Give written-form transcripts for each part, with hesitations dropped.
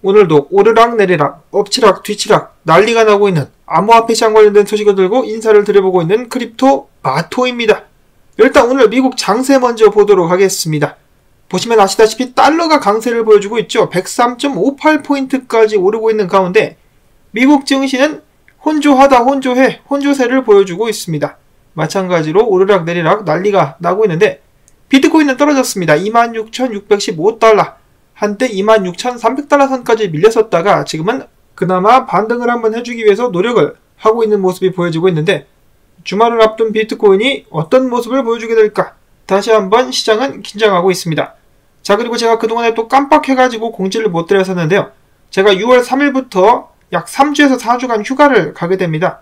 오늘도 오르락 내리락 엎치락 뒤치락 난리가 나고 있는 암호화폐 시장 관련된 소식을 들고 인사를 드려보고 있는 크립토 마토입니다. 일단 오늘 미국 장세 먼저 보도록 하겠습니다. 보시면 아시다시피 달러가 강세를 보여주고 있죠. 103.58포인트까지 오르고 있는 가운데 미국 증시는 혼조하다 혼조해 혼조세를 보여주고 있습니다. 마찬가지로 오르락 내리락 난리가 나고 있는데 비트코인은 떨어졌습니다. 26,615달러, 한때 26,300달러 선까지 밀렸었다가 지금은 그나마 반등을 한번 해주기 위해서 노력을 하고 있는 모습이 보여지고 있는데, 주말을 앞둔 비트코인이 어떤 모습을 보여주게 될까? 다시 한번 시장은 긴장하고 있습니다. 자, 그리고 제가 그동안에 또 깜빡해가지고 공지를 못 드렸었는데요. 제가 6월 3일부터 약 3주에서 4주간 휴가를 가게 됩니다.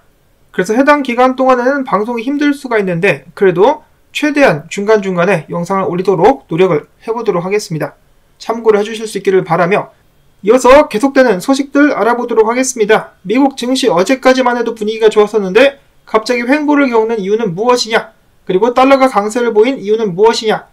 그래서 해당 기간 동안에는 방송이 힘들 수가 있는데 그래도 최대한 중간중간에 영상을 올리도록 노력을 해보도록 하겠습니다. 참고를 해주실 수 있기를 바라며 이어서 계속되는 소식들 알아보도록 하겠습니다. 미국 증시 어제까지만 해도 분위기가 좋았었는데 갑자기 횡보를 겪는 이유는 무엇이냐? 그리고 달러가 강세를 보인 이유는 무엇이냐?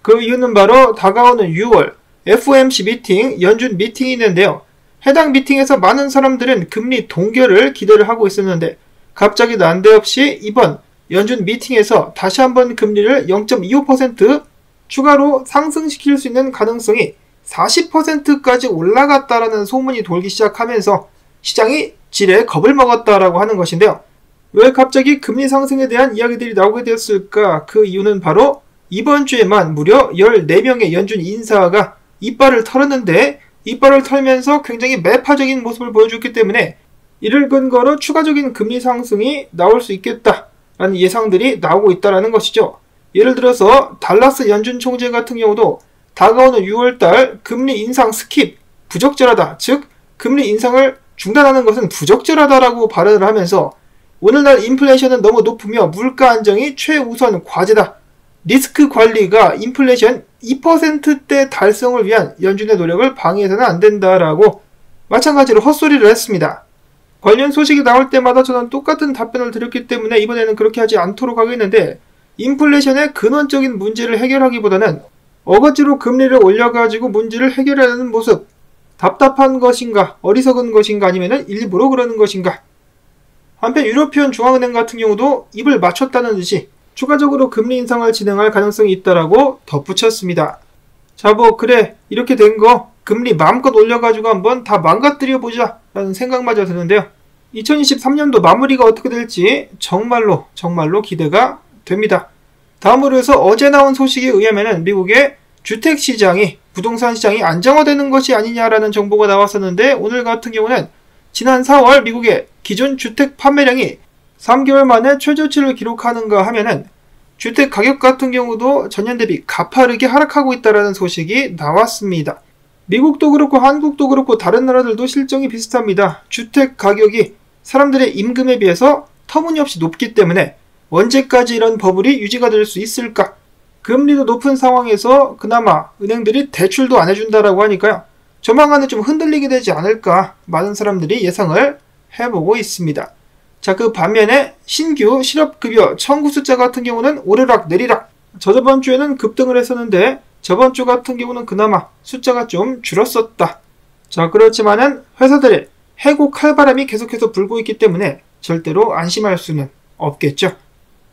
그 이유는 바로 다가오는 6월 FOMC 미팅, 연준 미팅이 있는데요. 해당 미팅에서 많은 사람들은 금리 동결을 기대를 하고 있었는데 갑자기 난데없이 이번 연준 미팅에서 다시 한번 금리를 0.25% 추가로 상승시킬 수 있는 가능성이 40%까지 올라갔다라는 소문이 돌기 시작하면서 시장이 지레 겁을 먹었다라고 하는 것인데요. 왜 갑자기 금리 상승에 대한 이야기들이 나오게 되었을까? 그 이유는 바로 이번 주에만 무려 14명의 연준 인사가 이빨을 털었는데 이빨을 털면서 굉장히 매파적인 모습을 보여줬기 때문에 이를 근거로 추가적인 금리 상승이 나올 수 있겠다라는 예상들이 나오고 있다는 것이죠. 예를 들어서 달라스 연준 총재 같은 경우도 다가오는 6월달 금리 인상 스킵, 부적절하다, 즉 금리 인상을 중단하는 것은 부적절하다라고 발언을 하면서 오늘날 인플레이션은 너무 높으며 물가 안정이 최우선 과제다. 리스크 관리가 인플레이션 2%대 달성을 위한 연준의 노력을 방해해서는 안 된다라고 마찬가지로 헛소리를 했습니다. 관련 소식이 나올 때마다 저는 똑같은 답변을 드렸기 때문에 이번에는 그렇게 하지 않도록 하겠는데, 인플레이션의 근원적인 문제를 해결하기보다는 어거지로 금리를 올려가지고 문제를 해결하는 모습, 답답한 것인가, 어리석은 것인가, 아니면 일부러 그러는 것인가. 한편 유로피언 중앙은행 같은 경우도 입을 맞췄다는 듯이 추가적으로 금리 인상을 진행할 가능성이 있다라고 덧붙였습니다. 자, 그래, 이렇게 된 거 금리 마음껏 올려가지고 한번 다 망가뜨려보자 라는 생각마저 드는데요. 2023년도 마무리가 어떻게 될지 정말로 기대가 됩니다. 다음으로 해서 어제 나온 소식에 의하면 미국의 주택시장이, 부동산 시장이 안정화되는 것이 아니냐라는 정보가 나왔었는데, 오늘 같은 경우는 지난 4월 미국의 기존 주택 판매량이 3개월 만에 최저치를 기록하는가 하면은 주택 가격 같은 경우도 전년 대비 가파르게 하락하고 있다는 소식이 나왔습니다. 미국도 그렇고 한국도 그렇고 다른 나라들도 실정이 비슷합니다. 주택 가격이 사람들의 임금에 비해서 터무니없이 높기 때문에 언제까지 이런 버블이 유지가 될 수 있을까? 금리도 높은 상황에서 그나마 은행들이 대출도 안 해준다라고 하니까요. 조만간에 좀 흔들리게 되지 않을까 많은 사람들이 예상을 해보고 있습니다. 자, 그 반면에 신규 실업급여 청구 숫자 같은 경우는 오르락 내리락, 저저번 주에는 급등을 했었는데 저번 주 같은 경우는 그나마 숫자가 좀 줄었었다. 자, 그렇지만은 회사들의 해고 칼바람이 계속해서 불고 있기 때문에 절대로 안심할 수는 없겠죠.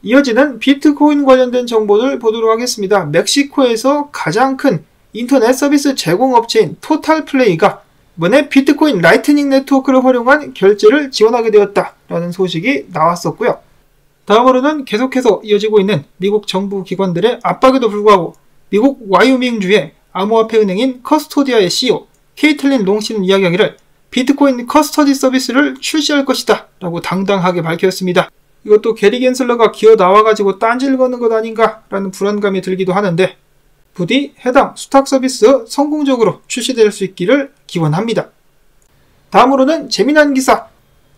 이어지는 비트코인 관련된 정보를 보도록 하겠습니다. 멕시코에서 가장 큰 인터넷 서비스 제공업체인 토탈플레이가 이번에 비트코인 라이트닝 네트워크를 활용한 결제를 지원하게 되었다라는 소식이 나왔었고요. 다음으로는 계속해서 이어지고 있는 미국 정부 기관들의 압박에도 불구하고 미국 와이오밍주의 암호화폐 은행인 커스토디아의 CEO 케이틀린 롱 씨는 이야기하기를 비트코인 커스터디 서비스를 출시할 것이다 라고 당당하게 밝혔습니다. 이것도 게리 겐슬러가 기어 나와가지고 딴지를 거는 것 아닌가 라는 불안감이 들기도 하는데, 부디 해당 수탁 서비스 성공적으로 출시될 수 있기를 기원합니다. 다음으로는 재미난 기사,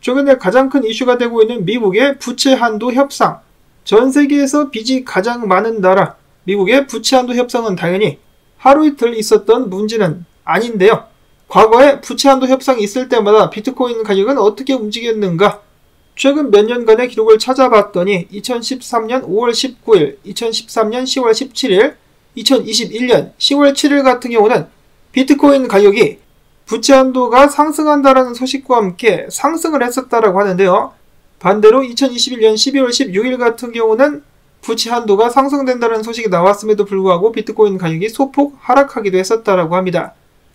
최근에 가장 큰 이슈가 되고 있는 미국의 부채 한도 협상. 전 세계에서 빚이 가장 많은 나라 미국의 부채 한도 협상은 당연히 하루 이틀 있었던 문제는 아닌데요. 과거에 부채 한도 협상이 있을 때마다 비트코인 가격은 어떻게 움직였는가? 최근 몇 년간의 기록을 찾아봤더니 2013년 5월 19일, 2013년 10월 17일, 2021년 10월 7일 같은 경우는 비트코인 가격이 부채 한도가 상승한다라는 소식과 함께 상승을 했었다라고 하는데요. 반대로 2021년 12월 16일 같은 경우는 부채 한도가 상승된다는 소식이 나왔음에도 불구하고 비트코인 가격이 소폭 하락하기도 했었다라고 합니다.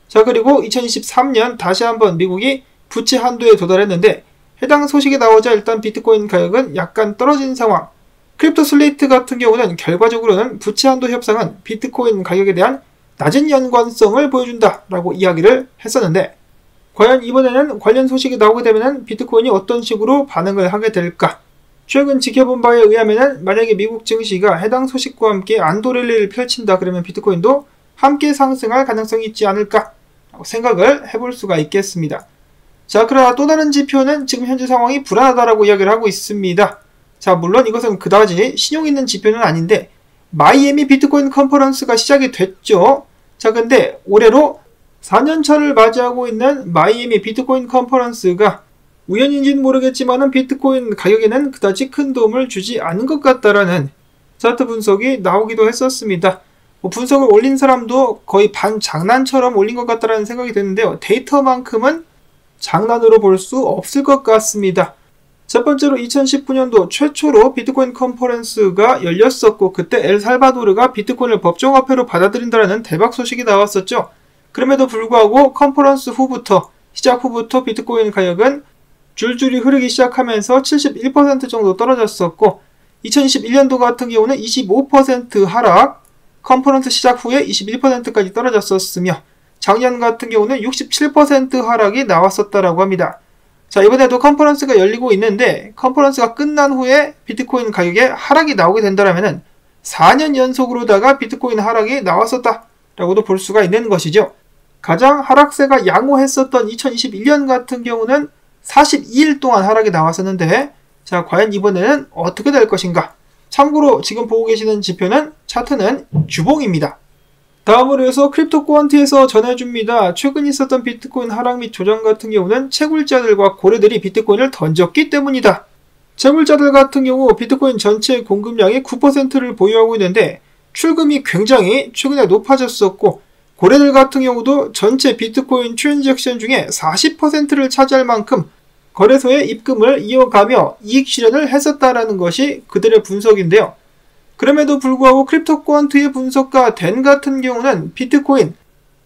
자, 그리고 2023년 다시 한번 미국이 부채 한도에 도달했는데 해당 소식이 나오자 일단 비트코인 가격은 약간 떨어진 상황. 크립토 슬레이트 같은 경우는 결과적으로는 부채 한도 협상은 비트코인 가격에 대한 낮은 연관성을 보여준다라고 이야기를 했었는데 과연 이번에는 관련 소식이 나오게 되면 비트코인이 어떤 식으로 반응을 하게 될까? 최근 지켜본 바에 의하면 만약에 미국 증시가 해당 소식과 함께 안도랠리를 펼친다 그러면 비트코인도 함께 상승할 가능성이 있지 않을까 생각을 해볼 수가 있겠습니다. 자, 그러나 또 다른 지표는 지금 현재 상황이 불안하다라고 이야기를 하고 있습니다. 자, 물론 이것은 그다지 신용 있는 지표는 아닌데 마이애미 비트코인 컨퍼런스가 시작이 됐죠. 자, 근데 올해로 4년차를 맞이하고 있는 마이애미 비트코인 컨퍼런스가 우연인지는 모르겠지만 비트코인 가격에는 그다지 큰 도움을 주지 않은 것 같다라는 차트 분석이 나오기도 했었습니다. 분석을 올린 사람도 거의 반장난처럼 올린 것 같다라는 생각이 드는데요. 데이터만큼은 장난으로 볼 수 없을 것 같습니다. 첫 번째로 2019년도 최초로 비트코인 컨퍼런스가 열렸었고 그때 엘살바도르가 비트코인을 법정화폐로 받아들인다는 대박 소식이 나왔었죠. 그럼에도 불구하고 컨퍼런스 후부터 시작 후부터 비트코인 가격은 줄줄이 흐르기 시작하면서 71% 정도 떨어졌었고 2021년도 같은 경우는 25% 하락, 컨퍼런스 시작 후에 21%까지 떨어졌었으며 작년 같은 경우는 67% 하락이 나왔었다라고 합니다. 자, 이번에도 컨퍼런스가 열리고 있는데 컨퍼런스가 끝난 후에 비트코인 가격에 하락이 나오게 된다면 4년 연속으로다가 비트코인 하락이 나왔었다라고도 볼 수가 있는 것이죠. 가장 하락세가 양호했었던 2021년 같은 경우는 42일 동안 하락이 나왔었는데 자, 과연 이번에는 어떻게 될 것인가? 참고로 지금 보고 계시는 지표는 차트는 주봉입니다. 다음으로 해서 크립토 퀀트에서 전해줍니다. 최근 있었던 비트코인 하락 및 조정 같은 경우는 채굴자들과 고래들이 비트코인을 던졌기 때문이다. 채굴자들 같은 경우 비트코인 전체 공급량의 9%를 보유하고 있는데 출금이 굉장히 최근에 높아졌었고 고래들 같은 경우도 전체 비트코인 트랜잭션 중에 40%를 차지할 만큼 거래소에 입금을 이어가며 이익 실현을 했었다라는 것이 그들의 분석인데요. 그럼에도 불구하고 크립토 퀀트의 분석가 댄 같은 경우는 비트코인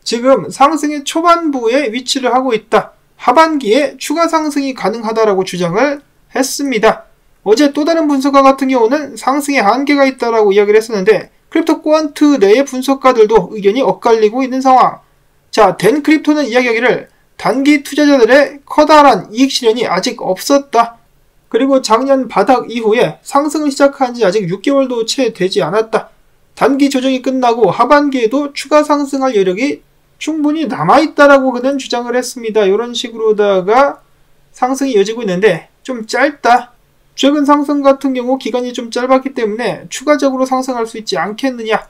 지금 상승의 초반부에 위치를 하고 있다. 하반기에 추가 상승이 가능하다라고 주장을 했습니다. 어제 또 다른 분석가 같은 경우는 상승의 한계가 있다라고 이야기를 했었는데 크립토 퀀트 내의 분석가들도 의견이 엇갈리고 있는 상황. 자, 댄 크립토는 이야기하기를 단기 투자자들의 커다란 이익 실현이 아직 없었다. 그리고 작년 바닥 이후에 상승을 시작한 지 아직 6개월도 채 되지 않았다. 단기 조정이 끝나고 하반기에도 추가 상승할 여력이 충분히 남아있다라고 그는 주장을 했습니다. 이런 식으로다가 상승이 이어지고 있는데 좀 짧다. 최근 상승 같은 경우 기간이 좀 짧았기 때문에 추가적으로 상승할 수 있지 않겠느냐.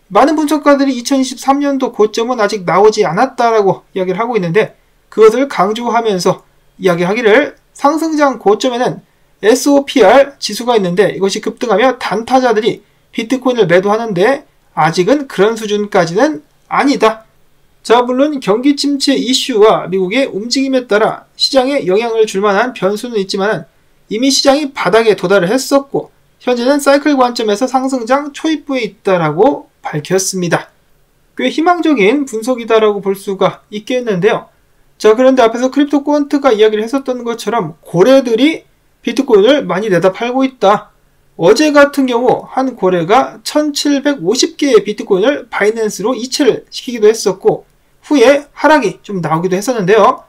많은 분석가들이 2023년도 고점은 아직 나오지 않았다라고 이야기를 하고 있는데 그것을 강조하면서 이야기하기를 상승장 고점에는 SOPR 지수가 있는데 이것이 급등하며 단타자들이 비트코인을 매도하는데 아직은 그런 수준까지는 아니다. 자, 물론 경기 침체 이슈와 미국의 움직임에 따라 시장에 영향을 줄 만한 변수는 있지만 이미 시장이 바닥에 도달을 했었고 현재는 사이클 관점에서 상승장 초입부에 있다라고 밝혔습니다. 꽤 희망적인 분석이다라고 볼 수가 있겠는데요. 자, 그런데 앞에서 크립토 퀀트가 이야기를 했었던 것처럼 고래들이 비트코인을 많이 내다 팔고 있다. 어제 같은 경우 한 고래가 1750개의 비트코인을 바이낸스로 이체를 시키기도 했었고 후에 하락이 좀 나오기도 했었는데요.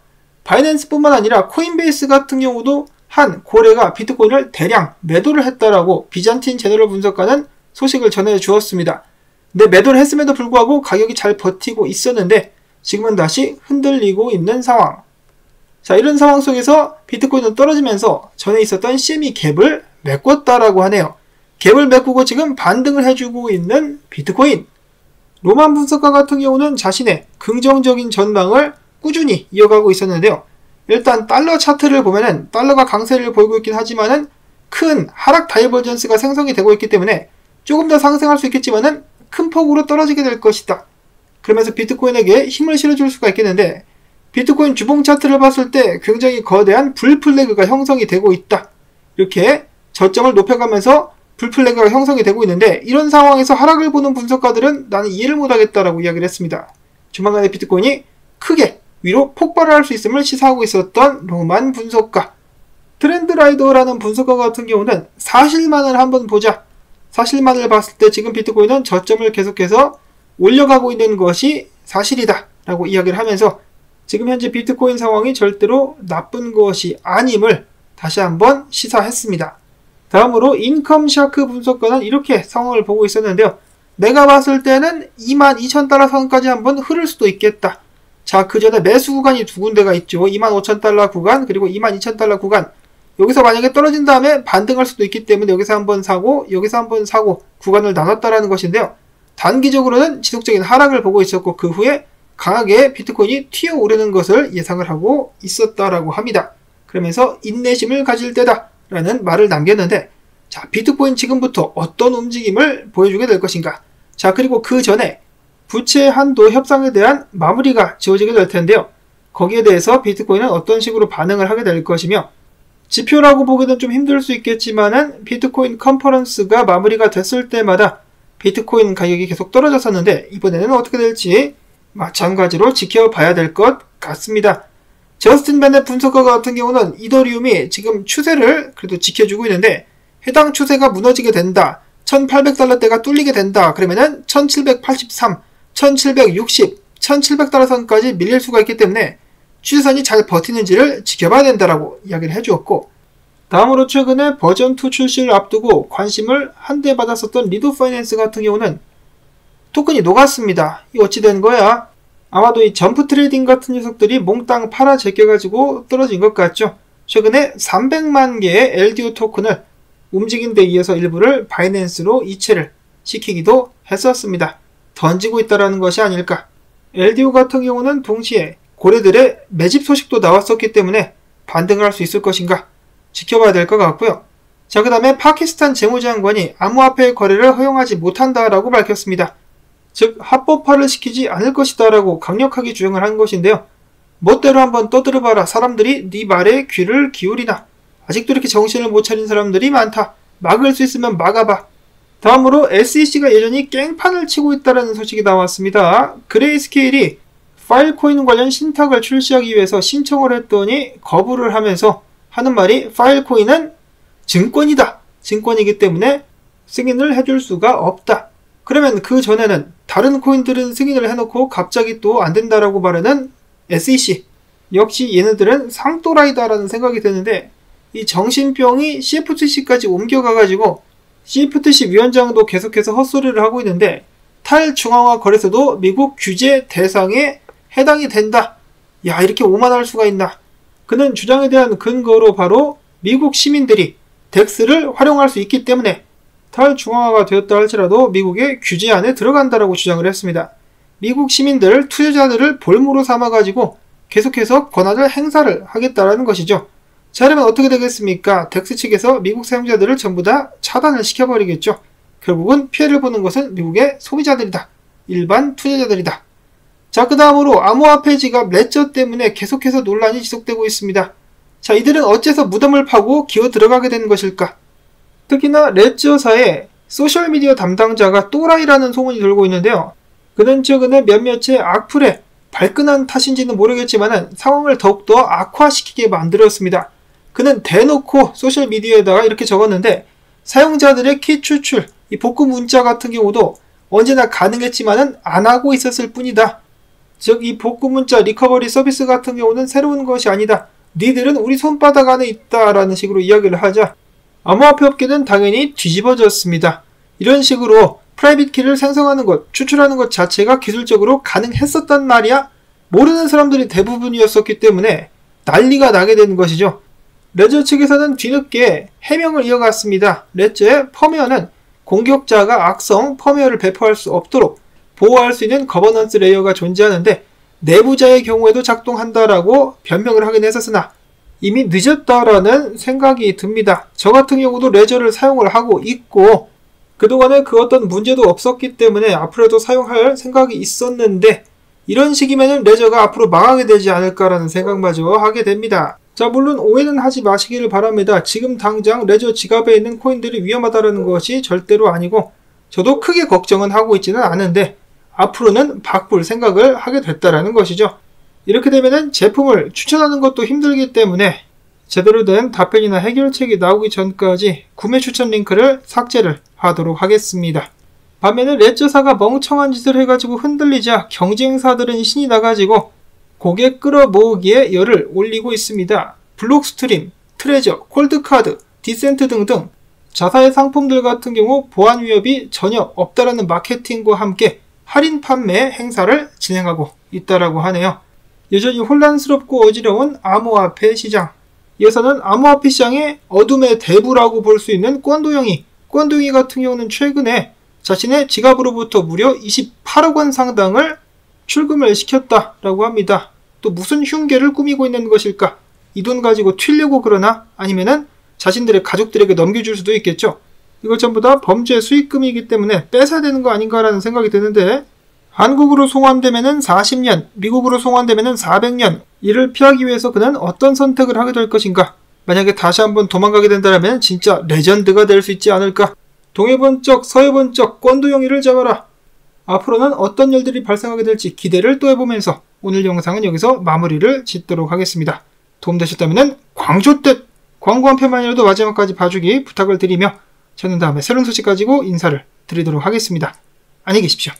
바이낸스뿐만 아니라 코인베이스 같은 경우도 한 고래가 비트코인을 대량 매도를 했다라고 비잔틴 제너럴 분석가는 소식을 전해 주었습니다. 근데 매도를 했음에도 불구하고 가격이 잘 버티고 있었는데 지금은 다시 흔들리고 있는 상황. 자, 이런 상황 속에서 비트코인은 떨어지면서 전에 있었던 CME 갭을 메꿨다라고 하네요. 갭을 메꾸고 지금 반등을 해주고 있는 비트코인. 로만 분석가 같은 경우는 자신의 긍정적인 전망을 꾸준히 이어가고 있었는데요. 일단 달러 차트를 보면은 달러가 강세를 보이고 있긴 하지만은 큰 하락 다이버전스가 생성이 되고 있기 때문에 조금 더 상승할 수 있겠지만은 큰 폭으로 떨어지게 될 것이다. 그러면서 비트코인에게 힘을 실어줄 수가 있겠는데 비트코인 주봉 차트를 봤을 때 굉장히 거대한 불플래그가 형성이 되고 있다. 이렇게 저점을 높여가면서 불플래그가 형성이 되고 있는데, 이런 상황에서 하락을 보는 분석가들은 나는 이해를 못하겠다라고 이야기를 했습니다. 조만간에 비트코인이 크게 위로 폭발을 할 수 있음을 시사하고 있었던 로만 분석가. 트렌드라이더라는 분석가 같은 경우는 사실만을 한번 보자. 사실만을 봤을 때 지금 비트코인은 저점을 계속해서 올려가고 있는 것이 사실이다 라고 이야기를 하면서 지금 현재 비트코인 상황이 절대로 나쁜 것이 아님을 다시 한번 시사했습니다. 다음으로 인컴샤크 분석가는 이렇게 상황을 보고 있었는데요. 내가 봤을 때는 22,000달러 선까지 한번 흐를 수도 있겠다. 자, 그 전에 매수 구간이 두 군데가 있죠. 25,000달러 구간, 그리고 22,000달러 구간. 여기서 만약에 떨어진 다음에 반등할 수도 있기 때문에 여기서 한번 사고, 여기서 한번 사고 구간을 나눴다라는 것인데요. 단기적으로는 지속적인 하락을 보고 있었고, 그 후에 강하게 비트코인이 튀어오르는 것을 예상을 하고 있었다라고 합니다. 그러면서 인내심을 가질 때다 라는 말을 남겼는데, 자, 비트코인 지금부터 어떤 움직임을 보여주게 될 것인가. 자, 그리고 그 전에 부채 한도 협상에 대한 마무리가 지어지게 될 텐데요. 거기에 대해서 비트코인은 어떤 식으로 반응을 하게 될 것이며, 지표라고 보기는 좀 힘들 수 있겠지만은 비트코인 컨퍼런스가 마무리가 됐을 때마다 비트코인 가격이 계속 떨어졌었는데, 이번에는 어떻게 될지 마찬가지로 지켜봐야 될 것 같습니다. 저스틴 베넷 분석가 같은 경우는 이더리움이 지금 추세를 그래도 지켜주고 있는데, 해당 추세가 무너지게 된다, 1800달러대가 뚫리게 된다 그러면은 1783, 1760, 1700달러 선까지 밀릴 수가 있기 때문에 추세선이 잘 버티는지를 지켜봐야 된다라고 이야기를 해주었고, 다음으로 최근에 버전2 출시를 앞두고 관심을 한대 받았었던 리도 파이낸스 같은 경우는 토큰이 녹았습니다. 이 어찌 된 거야? 아마도 이 점프 트레이딩 같은 녀석들이 몽땅 팔아 제껴가지고 떨어진 것 같죠. 최근에 300만 개의 LDO 토큰을 움직인 데 이어서 일부를 바이낸스로 이체를 시키기도 했었습니다. 던지고 있다라는 것이 아닐까. LDO 같은 경우는 동시에 고래들의 매집 소식도 나왔었기 때문에 반등을 할 수 있을 것인가 지켜봐야 될 것 같고요. 자, 그 다음에 파키스탄 재무장관이 암호화폐 거래를 허용하지 못한다라고 밝혔습니다. 즉 합법화를 시키지 않을 것이다 라고 강력하게 주장을 한 것인데요. 멋대로 한번 떠들어봐라. 사람들이 네 말에 귀를 기울이나. 아직도 이렇게 정신을 못 차린 사람들이 많다. 막을 수 있으면 막아봐. 다음으로 SEC가 여전히 깽판을 치고 있다는 소식이 나왔습니다. 그레이스케일이 파일코인 관련 신탁을 출시하기 위해서 신청을 했더니 거부를 하면서 하는 말이, 파일코인은 증권이다. 증권이기 때문에 승인을 해줄 수가 없다. 그러면 그 전에는 다른 코인들은 승인을 해놓고 갑자기 또 안 된다라고 말하는 SEC. 역시 얘네들은 상또라이다라는 생각이 드는데, 이 정신병이 CFTC까지 옮겨가가지고 CFTC 위원장도 계속해서 헛소리를 하고 있는데, 탈중앙화 거래소도 미국 규제 대상에 해당이 된다. 야, 이렇게 오만할 수가 있나. 그는 주장에 대한 근거로 바로 미국 시민들이 덱스를 활용할 수 있기 때문에 탈중앙화가 되었다 할지라도 미국의 규제 안에 들어간다라고 주장을 했습니다. 미국 시민들, 투자자들을 볼모로 삼아가지고 계속해서 권한을 행사를 하겠다라는 것이죠. 자, 그러면 어떻게 되겠습니까? 덱스 측에서 미국 사용자들을 전부 다 차단을 시켜버리겠죠. 결국은 피해를 보는 것은 미국의 소비자들이다. 일반 투자자들이다. 자, 그 다음으로 암호화폐 지갑 레저 때문에 계속해서 논란이 지속되고 있습니다. 자, 이들은 어째서 무덤을 파고 기어 들어가게 된 것일까? 특히나 레저사의 소셜미디어 담당자가 또라이라는 소문이 돌고 있는데요. 그는 최근에 몇몇의 악플에 발끈한 탓인지는 모르겠지만 상황을 더욱더 악화시키게 만들었습니다. 그는 대놓고 소셜미디어에다가 이렇게 적었는데, 사용자들의 키 추출, 이 복구 문자 같은 경우도 언제나 가능했지만은 안 하고 있었을 뿐이다. 즉, 이 복구 문자 리커버리 서비스 같은 경우는 새로운 것이 아니다. 니들은 우리 손바닥 안에 있다라는 식으로 이야기를 하자 암호화폐 업계는 당연히 뒤집어졌습니다. 이런 식으로 프라이빗 키를 생성하는 것, 추출하는 것 자체가 기술적으로 가능했었단 말이야? 모르는 사람들이 대부분이었었기 때문에 난리가 나게 되는 것이죠. 레저 측에서는 뒤늦게 해명을 이어갔습니다. 레저의 펌웨어는 공격자가 악성 펌웨어를 배포할 수 없도록 보호할 수 있는 거버넌스 레이어가 존재하는데 내부자의 경우에도 작동한다라고 변명을 하긴 했었으나 이미 늦었다라는 생각이 듭니다. 저 같은 경우도 레저를 사용을 하고 있고 그동안에 그 어떤 문제도 없었기 때문에 앞으로도 사용할 생각이 있었는데 이런 식이면은 레저가 앞으로 망하게 되지 않을까라는 생각마저 하게 됩니다. 자, 물론 오해는 하지 마시기를 바랍니다. 지금 당장 레저 지갑에 있는 코인들이 위험하다는 것이 절대로 아니고 저도 크게 걱정은 하고 있지는 않은데 앞으로는 바꿀 생각을 하게 됐다라는 것이죠. 이렇게 되면은 제품을 추천하는 것도 힘들기 때문에 제대로 된 답변이나 해결책이 나오기 전까지 구매 추천 링크를 삭제를 하도록 하겠습니다. 반면에 레저사가 멍청한 짓을 해가지고 흔들리자 경쟁사들은 신이 나가지고 고객 끌어모으기에 열을 올리고 있습니다. 블록스트림, 트레저, 콜드카드, 디센트 등등 자사의 상품들 같은 경우 보안 위협이 전혀 없다라는 마케팅과 함께 할인 판매 행사를 진행하고 있다라고 하네요. 여전히 혼란스럽고 어지러운 암호화폐 시장. 이어서는 암호화폐 시장의 어둠의 대부라고 볼 수 있는 꼰도영이 같은 경우는 최근에 자신의 지갑으로부터 무려 28억 원 상당을 출금을 시켰다라고 합니다. 또 무슨 흉계를 꾸미고 있는 것일까? 이 돈 가지고 튀려고 그러나? 아니면은 자신들의 가족들에게 넘겨줄 수도 있겠죠. 이걸 전부 다 범죄 수익금이기 때문에 뺏어야 되는 거 아닌가라는 생각이 드는데 한국으로 송환되면은 40년, 미국으로 송환되면은 400년. 이를 피하기 위해서 그는 어떤 선택을 하게 될 것인가? 만약에 다시 한번 도망가게 된다면 진짜 레전드가 될 수 있지 않을까? 동해번쩍 서해번쩍 꼰도영이를 잡아라. 앞으로는 어떤 일들이 발생하게 될지 기대를 또 해보면서 오늘 영상은 여기서 마무리를 짓도록 하겠습니다. 도움되셨다면 광조댓 광고 한 편만이라도 마지막까지 봐주기 부탁을 드리며 저는 다음에 새로운 소식 가지고 인사를 드리도록 하겠습니다. 안녕히 계십시오.